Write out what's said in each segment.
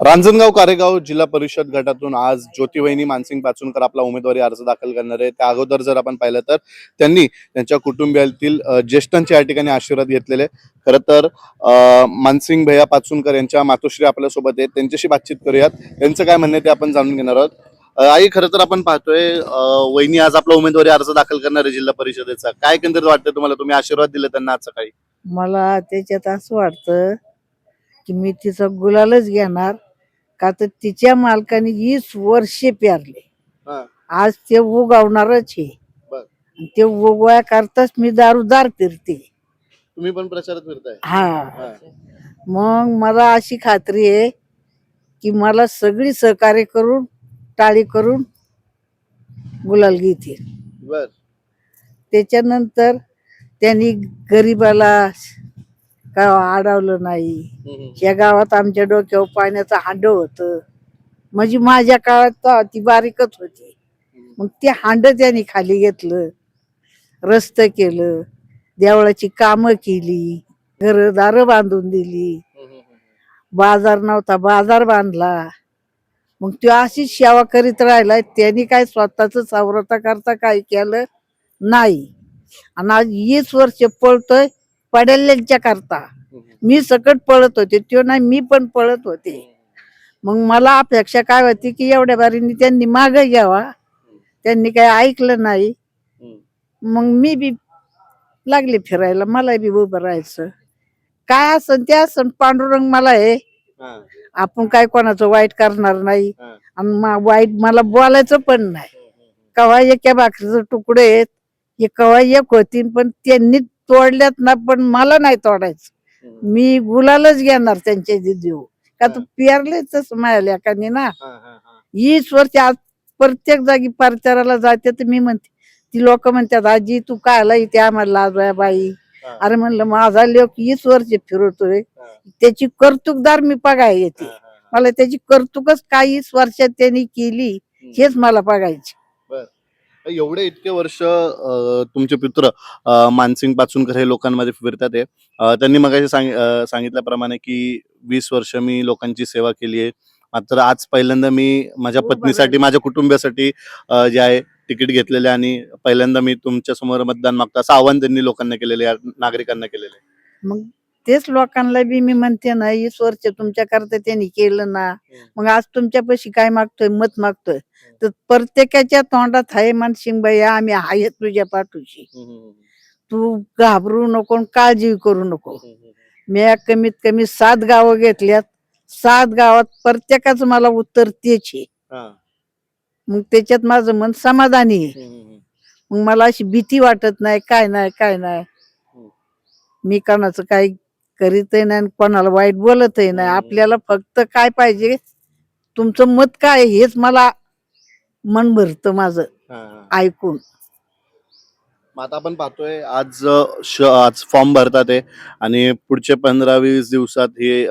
रांजणगाव कारेगाव जिल्हा परिषद गटातून आज ज्योतिवहिनी मानसिंग पाचुनकर आपला उमेदवारी अर्ज दाखल करणार आहे। त्या अगोदर जर आपण पाहिलं तर त्यांनी त्यांच्या कुटुंबियातील ज्येष्ठांचे या ठिकाणी आशीर्वाद घेतलेले। खरं तर मानसिंग भैया पाचुनकर यांच्या मातोश्री आपल्यासोबत आहेत, त्यांच्याशी बातचीत करूयात। त्यांचं काय म्हणणं आहे ते आपण जाणून घेणार आहोत। आई, खरं तर आपण पाहतोय वहिनी आज आपला उमेदवारी अर्ज दाखल करणार आहे जिल्हा परिषदेचा। काय एकंदरीत वाटतं तुम्हाला? तुम्ही आशीर्वाद दिले त्यांना आज सकाळी? मला त्याच्यात असं वाटतं की मी तिचा गुलालच घेणार, का तर तिच्या मालकाने 20 वर्षे प्यारले, आज ते उगवणारच आहे। ते उगवाय करताच मी दारूदार फिरते। तुम्ही पण प्रचारात फिरताय? हा, मग मला अशी खात्री आहे की मला सगळी सहकार्य करून टाळी करून गुलाल घेतील। बर, त्याच्यानंतर त्यांनी गरिबाला का अडवलं नाही। या गावात आमच्या डोक्यावर पाण्याचं हांड होतं, म्हणजे माझ्या काळात तर ती बारीकच होती। मग ते हांड त्यांनी खाली घेतलं, रस्ते केलं, देवळाची कामं केली, घरदार बांधून दिली, बाजार नव्हता बाजार बांधला। मग तो अशीच सेवा करीत राहिला। त्यांनी काय स्वतःच सावरता करता काय केलं नाही, आणि आज 20 वर्ष पळतोय पडलेल्यांच्या करता। मी सकट पळत होते, तो नाही मी पण पळत होते। मग मला अपेक्षा काय होती की एवढ्या बारीने त्यांनी माग घ्यावा, त्यांनी काय ऐकलं नाही। मग मी बी लागले फिरायला, मला बी उभं राहायचं। काय असन ते असन, पांडुरंग मला आहे, आपण काय कोणाचं वाईट करणार नाही, आणि वाईट मला बोलायचं पण नाही। कवा एका भाकरीचं तुकडे आहेत, हे कवा एक होतीन, पण त्यांनी तोडल्यात ना, पण मला नाही तोडायचं। मी गुलालच घेणार त्यांचे देऊ, का तर पेरलेच माझ्या लेकांनी ना। 20 वर्ष आज प्रत्येक जागी प्रचाराला जाते तर मी म्हणते, ती लोक म्हणतात आजी तू कायला इथे आम्हाला लाजवाय बाई। अरे म्हणलं माझा लोक 20 वर्ष फिरवतोय, त्याची कर्तुकदार मी बघाय येते। मला त्याची कर्तुकच काही वर्षात त्यांनी केली हेच मला बघायचे। एवढे इतके वर्ष तुमचे पुत्र मानसिंग पाचुनकर हे लोकांमध्ये फिरतात आहे। त्यांनी मगाशी सांगितल्याप्रमाणे की 20 वर्ष मी लोकांची सेवा केली आहे, मात्र आज पहिल्यांदा मी माझ्या पत्नीसाठी माझ्या कुटुंबियासाठी जे आहे तिकीट घेतलेले आणि पहिल्यांदा मी तुमच्या समोर मतदान मागतो असं आवाहन त्यांनी लोकांना केलेले आहे, नागरिकांना केलेले आहे। मग तेच लोकांना बी मी म्हणते ना, 20 वर्ष तुमच्या करता त्यांनी केलं ना, मग आज तुमच्यापाशी काय मागतोय? मत मागतोय। तर प्रत्येकाच्या तोंडात आहे मानसिंग भैया आम्ही आहे तुझ्या पाठीशी, तू घाबरू नको, काळजी करू नको। मी कमीत कमी 7 गावं घेतल्यात, 7 गावात प्रत्येकाचं मला उत्तर तेच आहे। मग त्याच्यात माझं मन समाधानी आहे। मग मला अशी भीती वाटत नाही, काय नाही काय नाही। मी कोणाचं काही करीतही नाही, कोणाला वाईट बोलतही नाही। आपल्याला फक्त काय पाहिजे, तुमचं मत काय हेच मला मन भरतं माझं ऐकून। आता आपण पाहतोय आज फॉर्म भरतात आहे आणि पुढचे 15-20 दिवसात हे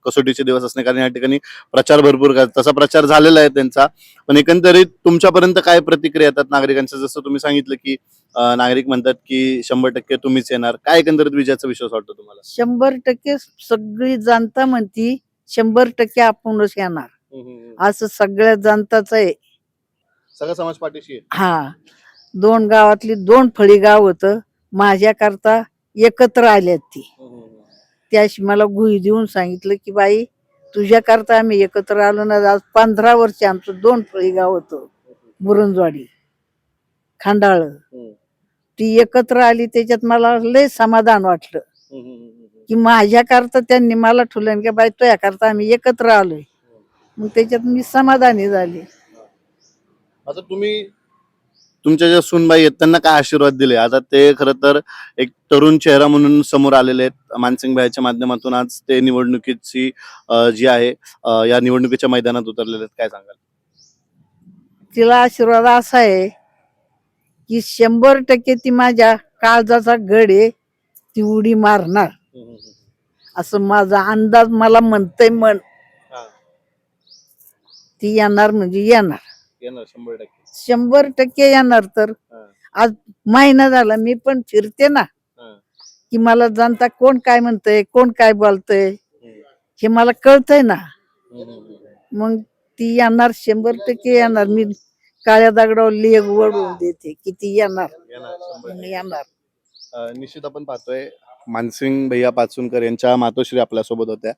कसोटीचे दिवस असणे कारण या ठिकाणी प्रचार भरपूर तसा प्रचार झालेला आहे त्यांचा। पण एकंदरीत तुमच्यापर्यंत काय प्रतिक्रिया येतात नागरिकांच्या? जसं तुम्ही सांगितलं की नागरिक म्हणतात की 100% तुम्हीच येणार, काय एकंदरीत विजयाचा विश्वास वाटतो तुम्हाला? 100% सगळी जनता म्हणती 100% आपणच येणार, असं सगळ्या जनताच आहे। सगळा समाज पाठीशी आहे। हा, 2 गावातली 2 फळी गाव होतं, माझ्या करता एकत्र आल्यात ती। त्याशी मला गुही देऊन सांगितलं की बाई तुझ्या करता आम्ही एकत्र आलो ना। आज 15 वर्ष आमचं 2 फळी गाव होतं, बुरंजवाडी खांडाळ, ती एकत्र आली। त्याच्यात मला लय समाधान वाटलं की माझ्या करता त्यांनी मला ठुलं की बाई तुझ्या करता आम्ही एकत्र आलोय, मग त्याच्यात मी समाधानी झाली। आता तुम्ही तुमच्या ज्या सुनबाई आहेत त्यांना काय आशीर्वाद दिले? आता ते खरं तर एक तरुण चेहरा म्हणून समोर आलेले आहेत मानसिंग भाईच्या माध्यमातून। आज ते निवडणुकीची जी आहे या निवडणुकीच्या मैदानात उतरलेले आहेत, काय सांगाल? तिला आशीर्वाद असा आहे की 100% ती माझ्या काळजाचा घड आहे, ती उडी मारणार असं माझा अंदाज मला म्हणतंय मन। ती येणार म्हणजे येणार, 100% येणार। तर आज महिना झाला मी पण फिरते ना, की मला जनता कोण काय म्हणतंय कोण काय बोलतंय हे मला कळतंय ना। मग ती येणार, 100% येणार. मी काळ्या दगडावर लेग वळवून देते, किती येणार. येणार. निश्चित आपण पाहतोय मानसिंग भैया पाचुनकर यांच्या मातोश्री आपल्यासोबत होत्या.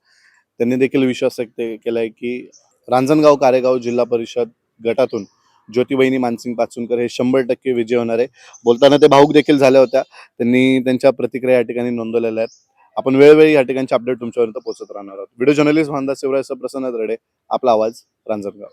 त्यांनी देखील विश्वास व्यक्त केलाय की रांजणगाव कारेगाव जिल्हा परिषद गटातून ज्योतिबहिनी मानसिंग पाचुनकर हे 100% विजय होणार आहे. बोलताना ते भाऊक देखील झाल्या होत्या. त्यांनी त्यांच्या प्रतिक्रिया या ठिकाणी नोंदवलेल्या आहेत. आपण वेळोवेळी या ठिकाणचे अपडेट तुमच्यापर्यंत पोहोचत राहणार आहोत. व्हिडिओ जर्नलिस्ट भानदास शिवराय प्रसन्न दरडे, आपला आवाज, रांजणगाव.